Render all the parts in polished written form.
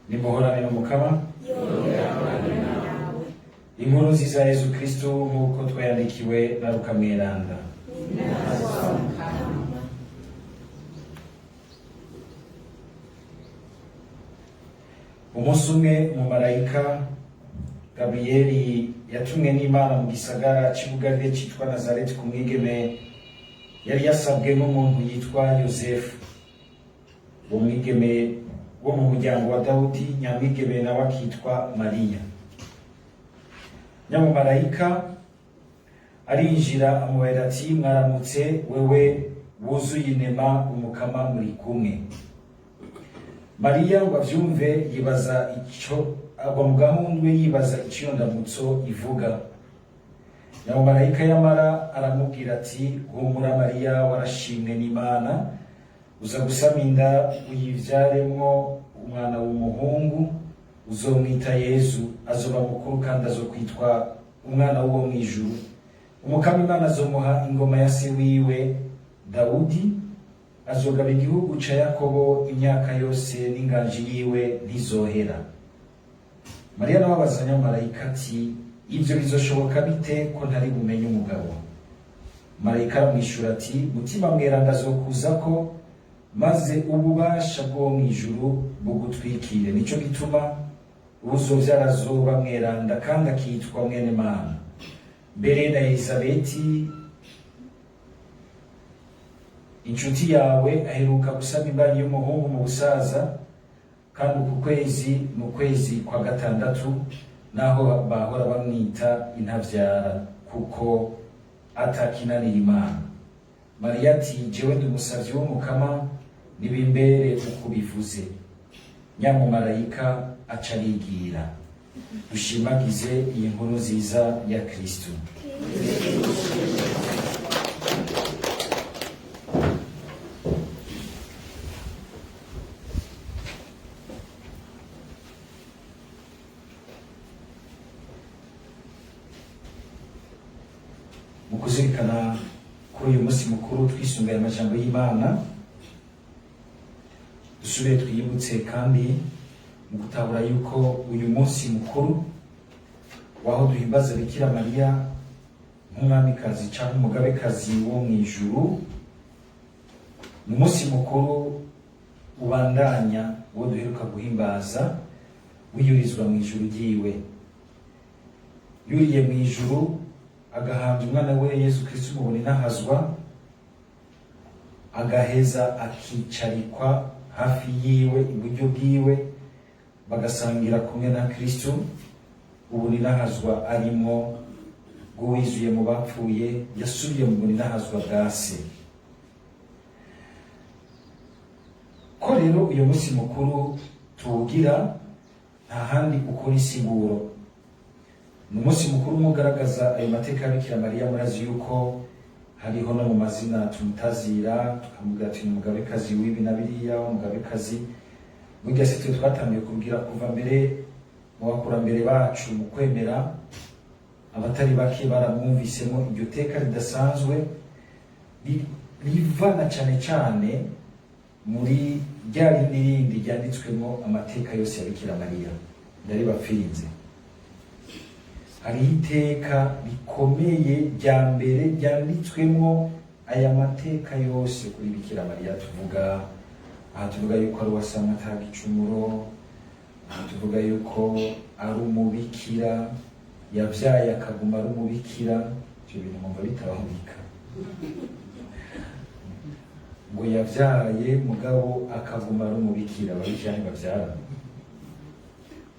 nimuhorane n'umukama inkuru nziza ya Yesu Kristo nk'uko twayandikiwe na Luka mweranda. Umunsi umwe umumarayika Gabriyeli yatumwe n'Imana mu gisagara cy'Ubugarire cyitwa Nazareti ku mwigeme yari yasabwe n'umuntu yitwa Yosefu, uwo mwigeme wo mu muryango wa Dawudi, nyamwigeme nawe akitwa Mariya. Nyamumarayika arinjira amubwira ati, mwaramutse wewe wuzuye inema, umukama muri kumwe. Mariya ngo avyumve yibaza ico agwa mu gahundwe, yibaza icyo ndamutso ivuga. Nyamumarayika yamara aramubwira ati, humura Mariya, warashimwe n'Imana, uza gusama inda uyivyaremwo umwana w'umuhungu, uzomwita Yesu, azoba mukuru kandi azokwitwa umwana w'uwo mw'ijuru. Umukama Imana azomuha ingoma ya se wiwe Dawudi, azogaba igihugu ca Yakobo imyaka yose, n'inganji yiwe ntizohera. Mariya nawe abaza Nyamumarayika ati, ivyo bizoshoboka bite ko ntari bumenye umugabo? Marayika aramwishura ati, mutima mweranda azokuzako, maze ububasha bwo mw'ijuru bugutwikire. Nico gituma uzovyara azoba mweranda kandi akitwa mwene Mana. Mbere na Elisabeti inshuti yawe aheruka gusama imbanyi y'umuhungu mu busaza, kandi uku kwezi mu kwezi kwa gatandatu, naho bahora bamwita intavyara kuko atakinanira Imana. Mariya ati, jewe ndi umusavyi w'umukama, nibimbere uko bivuze. Nyamumarayika aca arigira. Dushimagize iyi nkuru nziza ya Kristo. Mu kuzirikana kuri uyu munsi mukuru twisungaye amajambo y'Imana, dusubire twiyibutse kandi mu gutabura yuko uyu munsi mukuru waho duhimbaza Bikira Mariya nk'umwamikazi canke umugabekazi wo mw'ijuru, ni umunsi mukuru ubandanya uwo duheruka guhimbaza wiyurizwa mw'ijuru ryiwe. Yuriye mw'ijuru agahambya umwana we Yesu Kristo umubona inahazwa, agaheza akicarikwa hafi yiwe iburyo bwiwe, bagasangira kumwe na Kristo ubu ninahazwa arimo bw'uwizuye mu bapfuye, yasubiye mu ninahazwa bwa se. Ko rero uyu munsi mukuru tuwugira nta handi ukora insiguro. Ni umunsi mukuru mugaragaza ayo mateka ya Bikira Mariya. Murazi yuko hariho no mu mazina tumutazira, tukamugira ati umugabekazi w'ibi na biriya, umugabekazi. Burya se twe twatangiye kubwira kuva mbere mu bakurambere bacu mu kwemera, abatari bake baramwumvisemo iryo teka ridasanzwe rivana cane cane muri rya rindi ryanditswemo amateka yose ya Bikira Mariya ndaribapfinze. Hariho iteka rikomeye rya mbere ryanditswemo aya mateka yose kuri Bikira Mariya. Tuvuga aha, tuvuga yuko ari uwasamwe ataga icumuro, aha tuvuga yuko ari umubikira, yavyaye akaguma ari umubikira. Ivyo bintu mwumva bitabahubika, ngo yavyaye mugabo akaguma ari umubikira. Ababikira ntibavyara,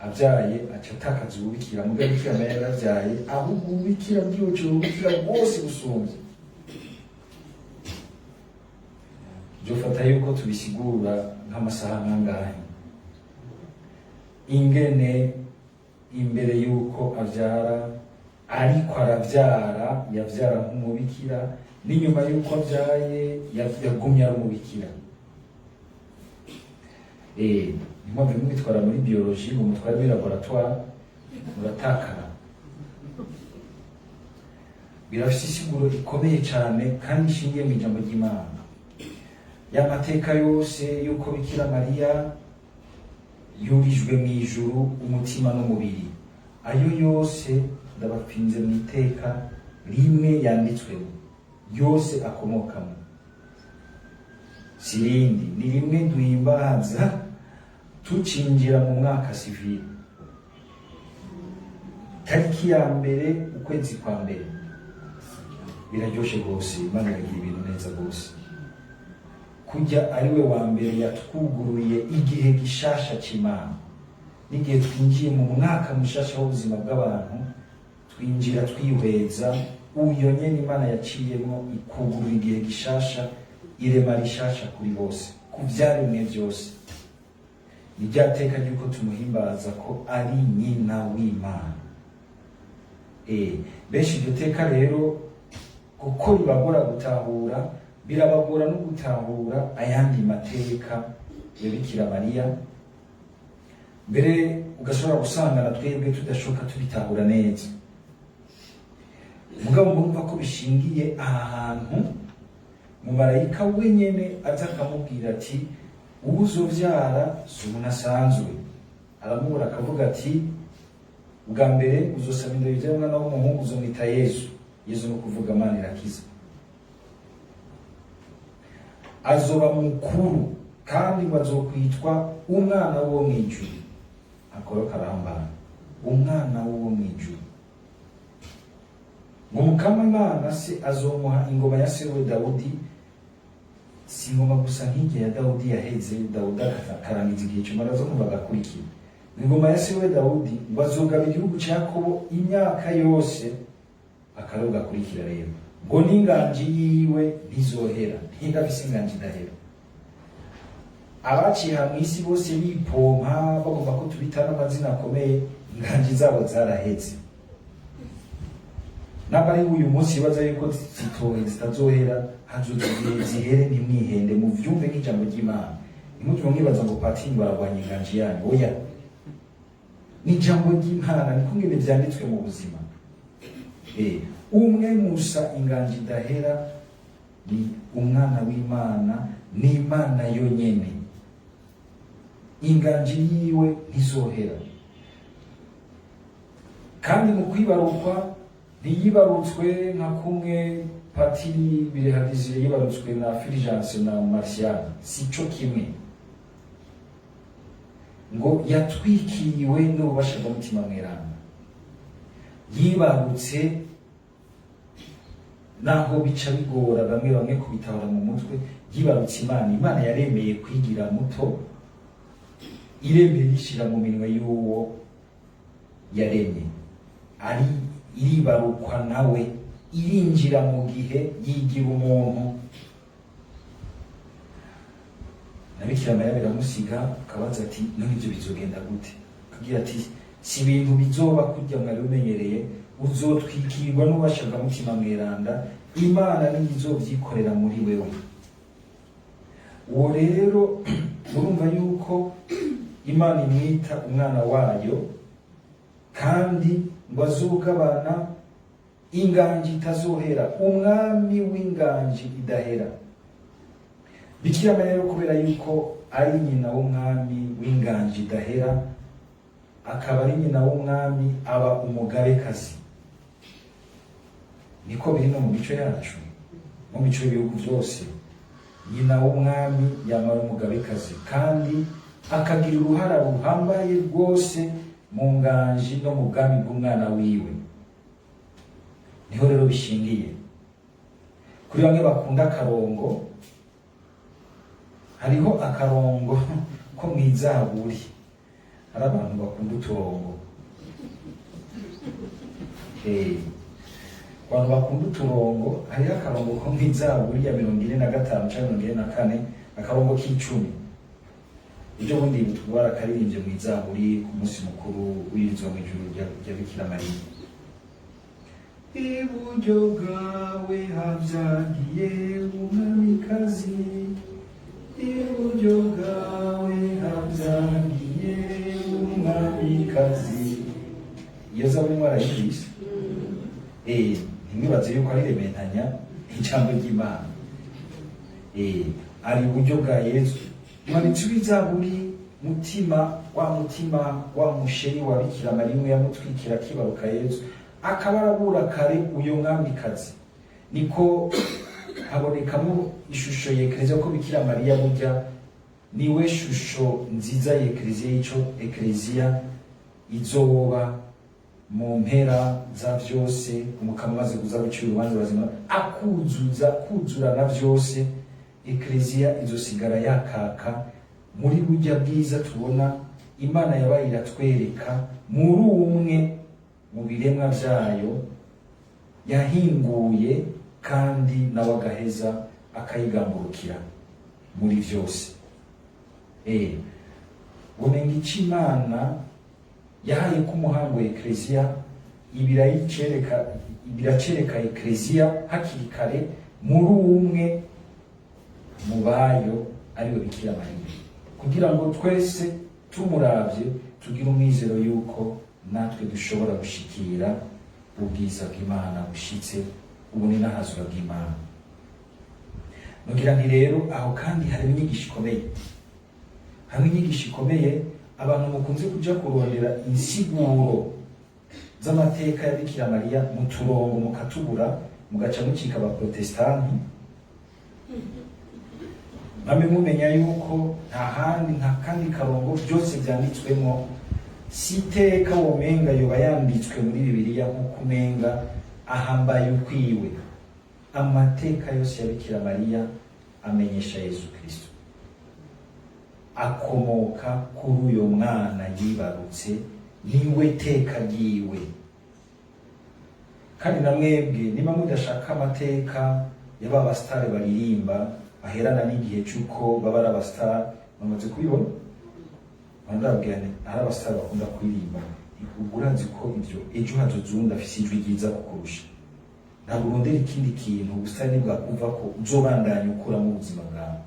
avyaye aca atakaza ububikira. Mugabo Bikira Mariya yaravyaye ahubwo ububikira bwiwe ububikira bwose busumvye. Jofata yuko tubisigura nk'amasaha nkangahe, ingene imbere yuko avyara ariko aravyara, yavyara nk'umubikira, n'inyuma yuko avyaye yagumye ari umubikira. Impamvu mwitwara muri biologie ngo mutware muri laboratoire muratakara. Birafise isiguro ikomeye cane kandi ishingiye mu ijambo ry'Imana. Ya mateka yose yuko Bikira Mariya yurijwe mu ijuru umutima n'umubiri, ayo yose ndabapfinze mu iteka rimwe yanditswemo, yose akomokamo, sirindi ni rimwe duhimbaza tucinjira mu mwaka sivile, tariki ya mbere ukwezi kwa mbere. Biraryoshe rwose, Imana iragira ibintu neza rwose. Kujya ari we wa mbere yatwuguruye igihe gishasha cy'Imana, n'igihe twinjiye mu mwaka mushasha w'ubuzima bw'abantu, twinjira twihweza uyo nyene Imana yaciyemo ikugurura igihe gishasha, irema rishasha kuri bose, ku vyaremwe byose. Ni rya teka ry'uko tumuhimbaza ko ari nyina w'Imana. Benshi iryo teka rero kuko ribagora gutahura, birabagora no gutahura ayandi mateka ya Bikira Mariya, mbere ugashobora gusanga na twebwe tudashoka tubitahura neza. Mugabo murumva ko bishingiye ahantu mu marayika wenyene aza akamubwira ati uzovyara si umuntu asanzwe. Aramubura akavuga ati ubwa mbere uzosaba inda y'umwana w'umuhungu uzomwita Yesu. Yesu no kuvuga Imana irakiza. Azoba mukuru kandi ngo azokwitwa umwana wo mw'ijuru. Akoro karambana, umwana wo mw'ijuru. Ngo Mukama Imana se azomuha ingoma ya se we Dawudi, si ingoma gusa nk'igihe ya Dawudi yaheze, Dawudi akarangiza igihe cy'umara zo kuva agakurikira. Ingoma ya se we Dawudi ngo azogaba igihugu cya Yakobo imyaka yose, akaroga akurikira rero. Ngo n'inganji yiwe ntizohera, ntigafise inganji idahera. Abaciye mu isi bose bipompa bagomba ko tubitana amazina akomeye, inganji zabo zaraheze. Nabari uyu munsi baza yuko zitazohera, hazogiye zihere nimwihende mu vyumve nk'ijambo ry'Imana. Nimutwe mwibaza ngo patini baragwanya inganji yanyu, oya. Ni ijambo ry'Imana, niko ngene vyanditswe mu buzima. Umwe musa inganji idahera ni umwana w'Imana, ni Imana yonyene. Inganji yiwe ntizohera. Kandi mu kwibarukwa ntiyibarutswe nka kumwe Patiri Birehagije yibarutswe na Fulgence na Martial, sico kimwe. Ngo yatwikiriwe n'ububasha bw'umutima mweranda. Yibarutse naho bica bigora bamwe kubitahura mu mutwe, yibarutse Imana. Imana yaremeye kwigira muto, iremeye ishira mu minwe y'uwo yaremye. Ari iribarukwa nawe, irinjira mu gihe yigira umuntu. Na Bikira Mariya biramusiga, akabaza ati none ibyo bizogenda gute? Akagira ati si ibintu bizoba kurya mwari umenyereye, uzotwikirwa n'ububasha bw'umutima mweranda, Imana niyo izovyikorera muri wewe. Uwo rero urumva yuko Imana imwita umwana wayo, kandi ngo azogabana inganji itazohera, umwami w'inganji idahera. Bikira Mariya kubera yuko ari nyina w'umwami w'inganji idahera, akaba ari nyina w'umwami, aba umugabekazi. Niko biri no mu mico yacu, mu mico y'ibihugu byose. Nyina w'umwami yamara umugabekazi, kandi akagira uruhara ruhambaye rwose mu nganji no mu bwami bw'umwana wiwe. Niho rero bishingiye. Kuri bamwe bakunda akarongo, hariho akarongo ko mw'izaburi. Hari abantu bakunda uturongo. Abantu bakunda uturongo, hariho akarongo ko mw'izaburi ya 45 canke 44, akarongo k'icumi. Ibyo bundi bitwara karirimbye mw'izaburi ku munsi mukuru w'irizwa mu ijuru rya Bikira Mariya. Iburyo bwawe havyagiye umwamikazi, iburyo bwawe havyagiye umwamikazi. Iyo zaburi mwarayumvise? Ntimwibaze yuko ari rementanya ijambo ry'Imana. Ari uburyo bwa Yesu. Umwanditsi w'izaburi mutima wa musheri wa Bikira Mariya yamutwikira kibaruka Yezu akaba arabura kare uyo mwamikazi, niko habonekamo ishusho y'Eklezia ko Bikira Mariya burya niwe shusho nziza y'Eklezia, ico Eklezia izoba mu mpera za vyose. Umukama maze kuza gucira urubanza bazima kuzura na vyose, Eklezia izosigara yakaka muri burya bwiza tubona Imana yabaye iratwereka muri umwe mu biremwa vyayo yahinguye, kandi nawe agaheza akayigamburukira muri vyose. Umenga ico Imana yahaye ko umuhango Eklezia biracereka Eklezia hakiri kare muri umwe mu bayo ariwe Bikira Mariya, kugira ngo twese tumuravye tugire umwizero yuko natwe dushobora gushikira ubwiza bw'Imana bushitse ubuni n'ahazura bw'Imana. Nugira nti rero aho kandi hari inyigisho ikomeye, abantu mukunze kuja kurondera insiguro z'amateka ya Bikira Mariya mu turongo mukatubura, mugaca mucika abaprotestanti. Namwe mumenya yuko nta kandi karongo byose byanditswemo, si iteka womenga yoba yanditswe muri Bibiliya nk'uko umenga ahambaye ukwiwe. Amateka yose ya Bikira Mariya amenyesha Yezu Kristo, akomoka kuri uyo mwana yibarutse, niwe teka ryiwe. Kandi na mwebwe niba mudashaka amateka y'aba basitari baririmba aherana n'igihe cy'uko baba ari abasitari, bamaze kubibona barabwira hari abasitari bakunda kuririmba, urazi ko ibyo ejo hazozunda afise ijwi ryiza kukurusha, ntabwo urondera ikindi kintu, ubusitari nibwakumva ko uzobandanya ukuramo ubuzima bwawe.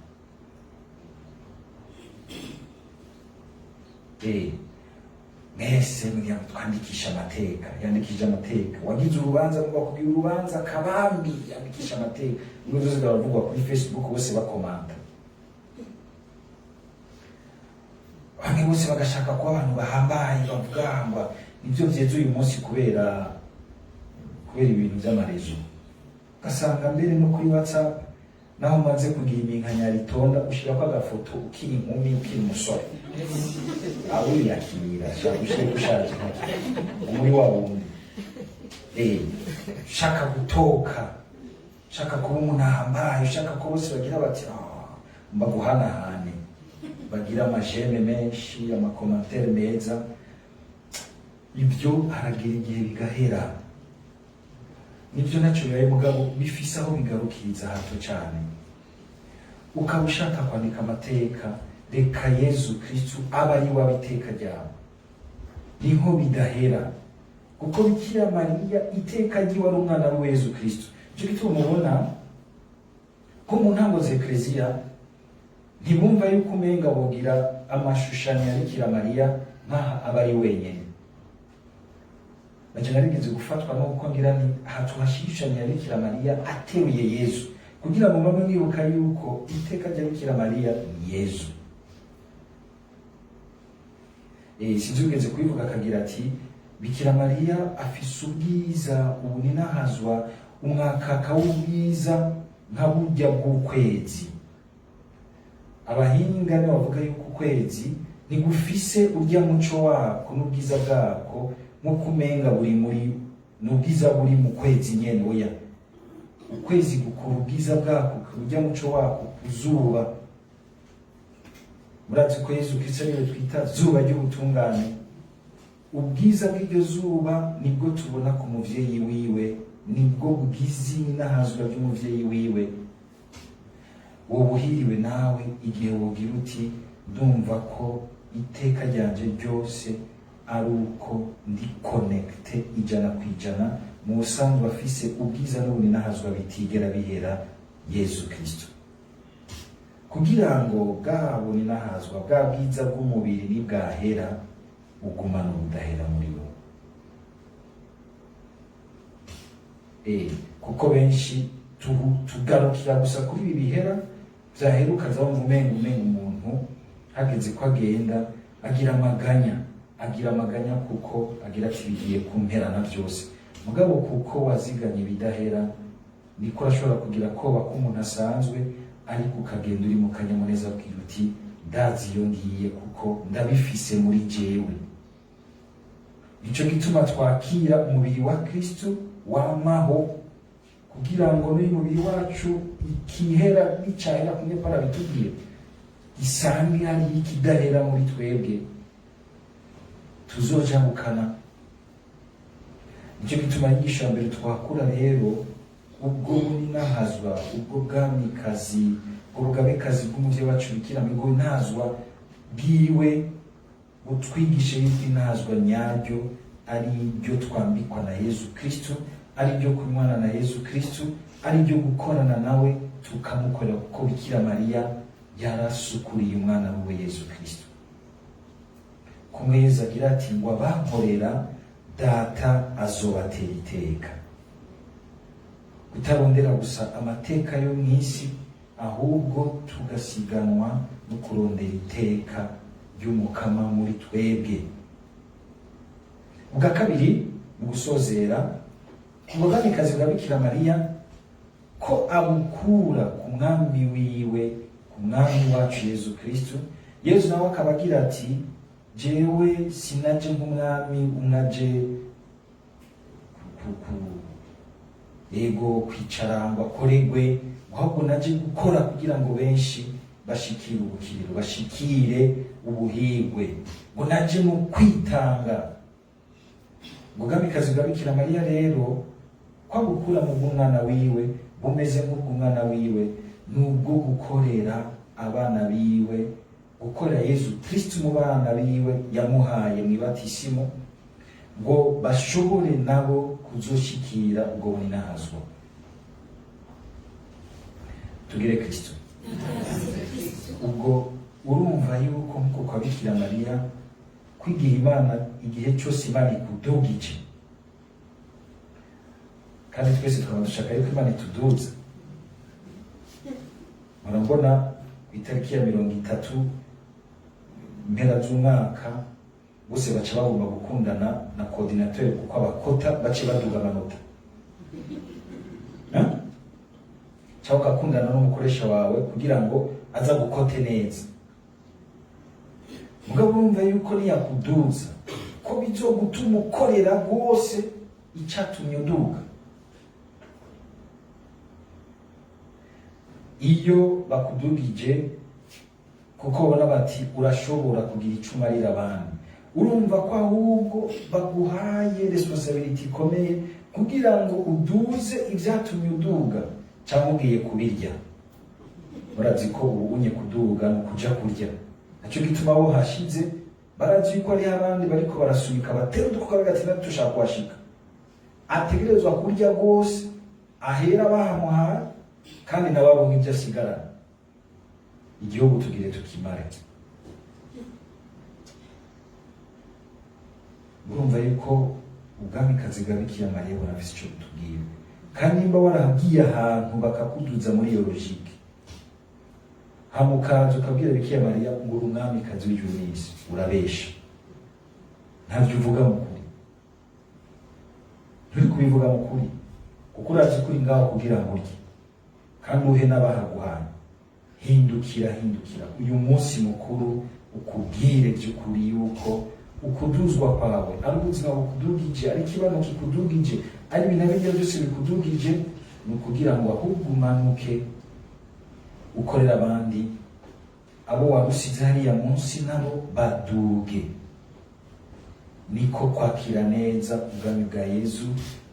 Mwese muriya twandikisha amateka, yandikije amateka, wagize urubanza ngo bakubwira urubanza kabambi, yandikisha amateka. Ibyo byose baravugwa kuri Facebook, bose bakomanta, bamwe bose bagashaka kuba abantu bahambaye bavugangwa. Nibyo byeze uyu munsi kubera ibintu by'amarezo, ugasanga mbere no kuri WhatsApp naho umaze kugira iminkanya ritonda ushirako agafoto ukiri inkumi ukiri umusore, awiyakira shaka ushire kushaje muri wa wundi, shaka gutoka, shaka kuba umuntu ahambaye, shaka ko bose bagira bati mbaguhanahane, bagira amajeme menshi, amakomantere meza. Ibyo haragira igihe bigahera, nibyo nacyo bibaye mugabo bifise aho bigarukiriza hato cyane. Ukaba ushaka kwandika amateka, reka Yezu Kristu aba ari we iteka ryawe, niho bidahera, kuko Bikira Mariya iteka ryiwe ari umwana wa Yezu Kristu. Icyo gituma mubona ko mu ntango za Eklezia ntibumva yuko umenga bogira amashushanyo ya Bikira Mariya nkaha aba ari wenyine. Naje narigeze gufatwa nuko ngira nti hatuhashishanya Bikira Mariya ateruye Yezu, kugira ngo mama mwibuka yuko iteka rya Bikira Mariya ni Yezu. Sinzugeze kubivuga akagira ati Bikira Mariya afise ubwiza ubuninahazwa, umwakaka w'ubwiza nka burya bw'ukwezi. Abahinga nibo bavuga yuko ukwezi ntigufise urya muco wako n'ubwiza bwako nkuko umenga buri muri n'ubwiza buri mu kwezi nyene. Oya, ukwezi gukora ubwiza bwako urya muco wako uzuba. Murazi ko Yezu Kristo niwe twita zuba ry'ubutungane. Ubwiza bw'iryo zuba nibwo tubona ku muvyeyi wiwe, nibwo bwizi n'ahazwa ry'umuvyeyi wiwe. Wobuhiriwe nawe igihe wogira uti ndumva ko iteka ryanje ryose ari uko ndi connecte ijana kwijana mu busanzwe afise ubwiza n'ubuninahazwa bitigera bihera Yezu Kristo, kugira ngo bwa buninahazwa bwa bwiza bw'umubiri nibwahera ugumana ubudahera muri wo. Kuko benshi tugarukira gusa kuri ibi bihera vyaheruka za umenga umuntu hageze ko agenda agira amaganya kuko agira ati bigiye kumperana byose. Mugabo kuko waziganye ibidahera, niko ashobora kugira koba k'umuntu asanzwe, ariko ukagenda uri mu kanyamuneza bwira uti ndazi iyo ngiye kuko ndabifise muri jewe. Nico gituma twakira umubiri wa Kristo wamaho, kugira ngo n'uyu mubiri wacu ikihera n'icahera kumwe para bitubwiye isange hari ikidahera muri twebwe tuzojabukana. Nico gituma inyigisho mbere twakura rero ubwo buninahazwa, ubwo bwamikazi, ubugabekazi bw'umuvyeyi wacu Bikira Mariya, ubwo ntazwa bwiwe butwigishe yuko inazwa nyaryo ari ryo twambikwa na Yesu Kristo, ari ryo kunywana na Yesu Kristo, ari ryo gukorana nawe tukamukorera, kuko Bikira Mariya yarasukuriye umwana we Yesu Kristo. Kumwe Yesu agira ati ngo abankorera data azobatera iteka. Kutarondera gusa amateka yo mw'isi, ahubwo tugasiganwa no kurondera iteka ry'umukama muri twebwe. Ubwa kabiri, mu gusozera, ubugabekazi bwa Bikira Mariya ko abukura ku mwami wiwe, ku mwami wacu Yesu Kristo. Yesu nawe akaba agira ati jewe sinaje nk'umwami unaje ego kwicara ngo akoregwe, ahubwo naje gukora kugira ngo benshi bashikire ubukiriro, bashikire ubuhigwe, ngo naje mu kwitanga. Ubugabekazi bwa Bikira Mariya rero ko gukura mu bw'umwana wiwe bumeze nk'ubw'umwana wiwe, nubwo gukorera abana biwe, gukorera Yesu Kristo mu bana biwe yamuhaye mw'ibatisimo, ngo bashobore nabo kuzoshikira ubwo buninahazwa. Tugire Kristo. Ubwo urumva yuko nkuko kwa Bikira Mariya kwigira Imana igihe cyose Imana ikudugije, kandi twese tukaba dushaka yuko Imana ituduza. Murabona ku itariki ya 30 mpera z'umwaka bose baca bagomba gukundana na coordinateur, kuko abakota bace baduga amanota. Cyangwa ukakundana n'umukoresha wawe kugira ngo aza gukote neza. Mugabo urumva yuko niyakuduza ko bizogutuma ukorera rwose icatumye uduga. Iyo bakudugije kuko babona bati urashobora kugira ico umarira abandi, urumva ko ahubwo baguhaye responsibility ikomeye kugira ngo uduze ivyatumye uduga, cyangwa ugiye kubirya. Murazi ko ubu unye kuduga no kuja kurya, naco gituma bo hashize barazi yuko ari abandi bariko barasunika batera udukuka bagatina tushaka kuhashika, ategerezwa kurya rwose ahera bahamuhaye, kandi nabaronka ivyo asigarana. Igihugu tugire tukimare. Urumva yuko ubwamikazi bwa Bikira Mariya burafise ico butubwira, kandi nimba waragiye ahantu bakakuduza muri iyo logike, hamukaza ukabwira Bikira Mariya ngo uri umwamikazi w'ijuru n'isi, urabesha, ntavyo uvuga mu kuri. Nturi kubivuga mu kuri, kuko urazi kuri ngaho kugira ngo urye kandi uhe n'abahaguhaye. Hindukira uyu munsi mukuru ukubwire by'ukuri yuko ukuduzwa kwawe ari ubuzima bukudugije, ari ikibano kikudugije, ari ibintu byose bikudugije, ni ukugira ngo ahubwo umanuke ukorera abandi, abo wagusize hariya munsi nabo baduge. Niko kwakira neza ubwami bwa Yesu,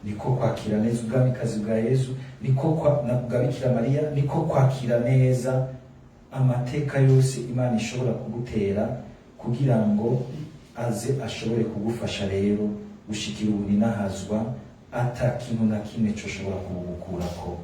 niko kwakira neza ubwamikazi bwa Yesu, niko bwa Bikira Mariya, niko kwakira neza amateka yose Imana ishobora kugutera, kugira ngo aze ashobore kugufasha rero gushikira ubuninahazwa ata kintu na kimwe cyo ushobora kugukurako.